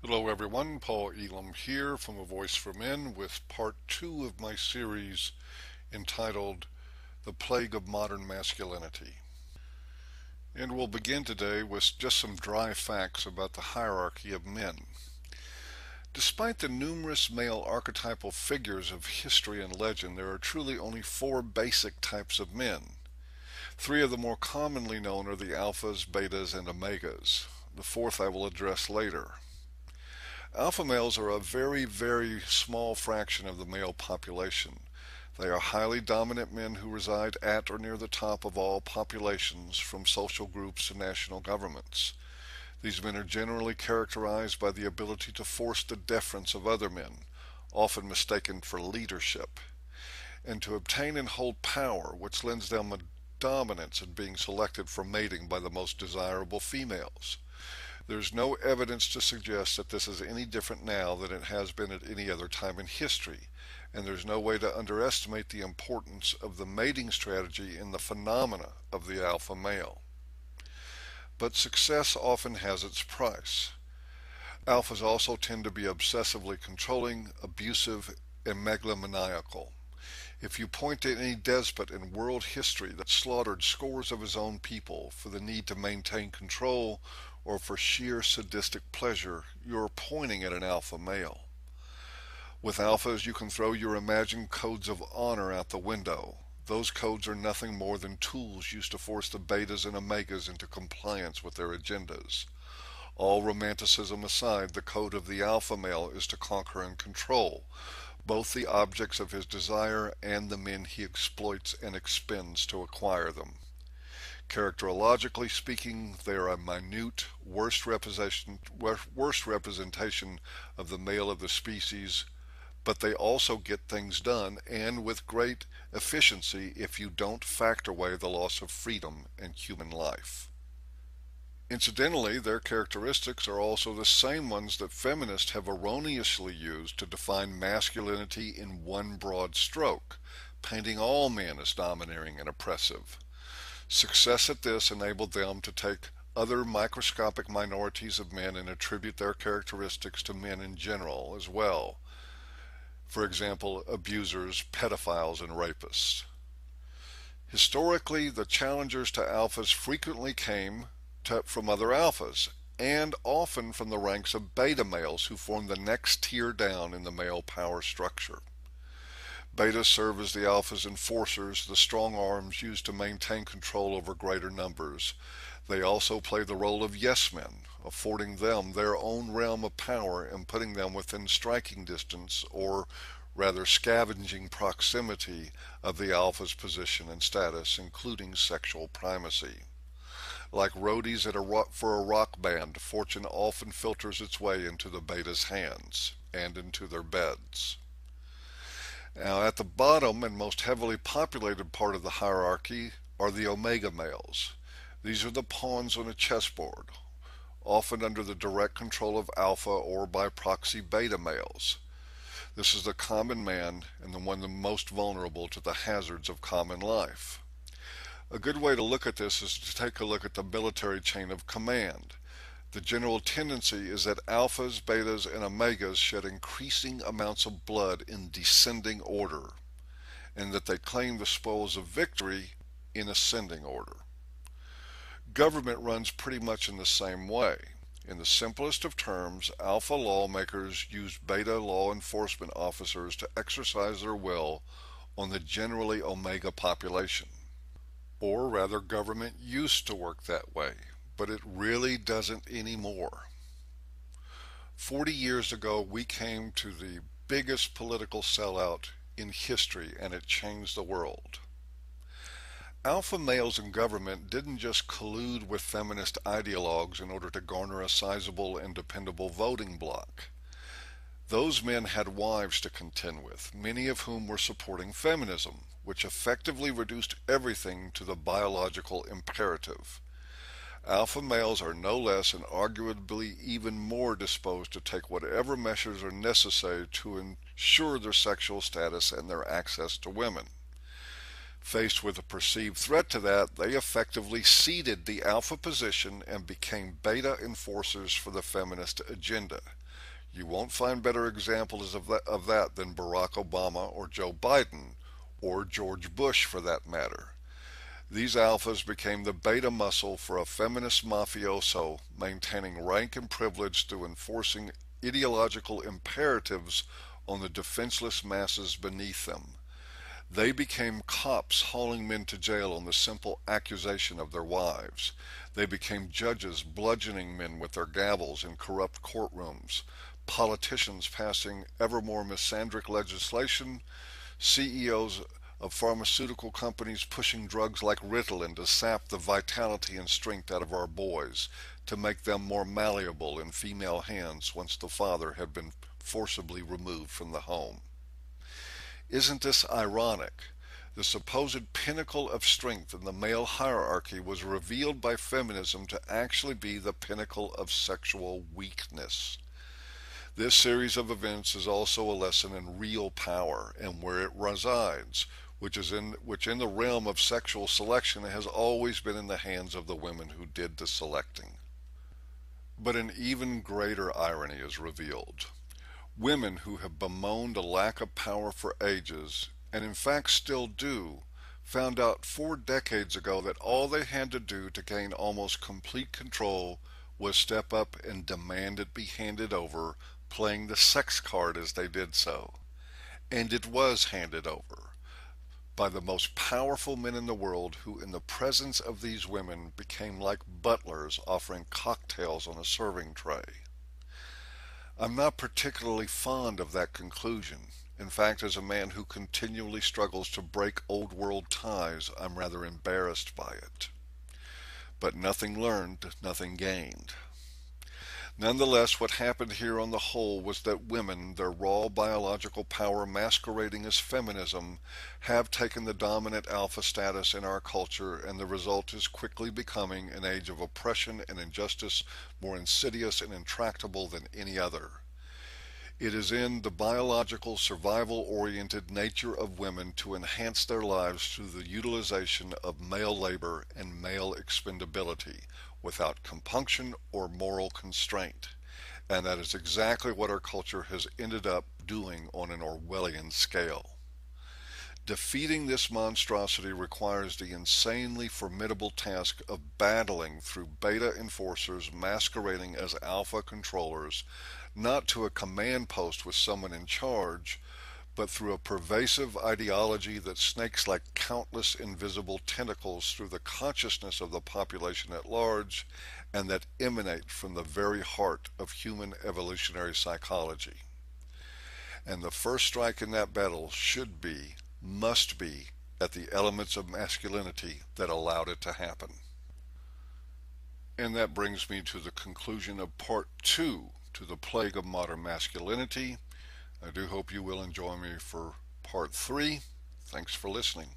Hello everyone, Paul Elam here from A Voice for Men with part two of my series entitled The Plague of Modern Masculinity. And we'll begin today with just some dry facts about the hierarchy of men. Despite the numerous male archetypal figures of history and legend, there are truly only four basic types of men. Three of the more commonly known are the alphas, betas, and omegas. The fourth I will address later. Alpha males are a very, very small fraction of the male population. They are highly dominant men who reside at or near the top of all populations, from social groups to national governments. These men are generally characterized by the ability to force the deference of other men, often mistaken for leadership, and to obtain and hold power, which lends them a dominance in being selected for mating by the most desirable females. There's no evidence to suggest that this is any different now than it has been at any other time in history, and there's no way to underestimate the importance of the mating strategy in the phenomena of the alpha male. But success often has its price. Alphas also tend to be obsessively controlling, abusive, and megalomaniacal. If you point to any despot in world history that slaughtered scores of his own people for the need to maintain control or for sheer sadistic pleasure, you're pointing at an alpha male. With alphas, you can throw your imagined codes of honor out the window. Those codes are nothing more than tools used to force the betas and omegas into compliance with their agendas. All romanticism aside, the code of the alpha male is to conquer and control both the objects of his desire and the men he exploits and expends to acquire them. Characterologically speaking, they are a minute, worst representation of the male of the species, but they also get things done, and with great efficiency, if you don't factor away the loss of freedom and human life. Incidentally, their characteristics are also the same ones that feminists have erroneously used to define masculinity in one broad stroke, painting all men as domineering and oppressive. Success at this enabled them to take other microscopic minorities of men and attribute their characteristics to men in general as well. For example, abusers, pedophiles, and rapists. Historically, the challengers to alphas frequently came from other alphas, and often from the ranks of beta males who form the next tier down in the male power structure. Betas serve as the alpha's enforcers, the strong arms used to maintain control over greater numbers. They also play the role of yes men, affording them their own realm of power and putting them within striking distance, or rather scavenging proximity, of the alpha's position and status, including sexual primacy. Like roadies for a rock band, fortune often filters its way into the beta's hands and into their beds. Now, at the bottom and most heavily populated part of the hierarchy are the omega males. These are the pawns on a chessboard, often under the direct control of alpha or by proxy beta males. This is the common man and the one the most vulnerable to the hazards of common life. A good way to look at this is to take a look at the military chain of command. The general tendency is that alphas, betas, and omegas shed increasing amounts of blood in descending order, and that they claim the spoils of victory in ascending order. Government runs pretty much in the same way. In the simplest of terms, alpha lawmakers use beta law enforcement officers to exercise their will on the generally omega population. Or rather, government used to work that way, but it really doesn't anymore. 40 years ago, we came to the biggest political sellout in history, and it changed the world. Alpha males in government didn't just collude with feminist ideologues in order to garner a sizable and dependable voting bloc. Those men had wives to contend with, many of whom were supporting feminism, which effectively reduced everything to the biological imperative. Alpha males are no less and arguably even more disposed to take whatever measures are necessary to ensure their sexual status and their access to women. Faced with a perceived threat to that, they effectively ceded the alpha position and became beta enforcers for the feminist agenda. You won't find better examples of that than Barack Obama or Joe Biden, or George Bush for that matter. These alphas became the beta muscle for a feminist mafioso, maintaining rank and privilege through enforcing ideological imperatives on the defenseless masses beneath them. They became cops hauling men to jail on the simple accusation of their wives. They became judges bludgeoning men with their gavels in corrupt courtrooms, politicians passing ever more misandric legislation, CEOs of pharmaceutical companies pushing drugs like Ritalin to sap the vitality and strength out of our boys, to make them more malleable in female hands once the father had been forcibly removed from the home. Isn't this ironic? The supposed pinnacle of strength in the male hierarchy was revealed by feminism to actually be the pinnacle of sexual weakness. This series of events is also a lesson in real power and where it resides, which in the realm of sexual selection has always been in the hands of the women who did the selecting. But an even greater irony is revealed. Women who have bemoaned a lack of power for ages, and in fact still do, found out 4 decades ago that all they had to do to gain almost complete control was step up and demand it be handed over, playing the sex card as they did so. And it was handed over by the most powerful men in the world, who in the presence of these women became like butlers offering cocktails on a serving tray. I'm not particularly fond of that conclusion. In fact, as a man who continually struggles to break old world ties, I'm rather embarrassed by it. But nothing learned, nothing gained. Nonetheless, what happened here on the whole was that women, their raw biological power masquerading as feminism, have taken the dominant alpha status in our culture, and the result is quickly becoming an age of oppression and injustice more insidious and intractable than any other. It is in the biological, survival-oriented nature of women to enhance their lives through the utilization of male labor and male expendability, without compunction or moral constraint. And that is exactly what our culture has ended up doing on an Orwellian scale. Defeating this monstrosity requires the insanely formidable task of battling through beta enforcers masquerading as alpha controllers, not to a command post with someone in charge, but through a pervasive ideology that snakes like countless invisible tentacles through the consciousness of the population at large, and that emanate from the very heart of human evolutionary psychology. And the first strike in that battle should be, must be, at the elements of masculinity that allowed it to happen. And that brings me to the conclusion of part 2 to the plague of modern masculinity. I do hope you will enjoy me for part 3. Thanks for listening.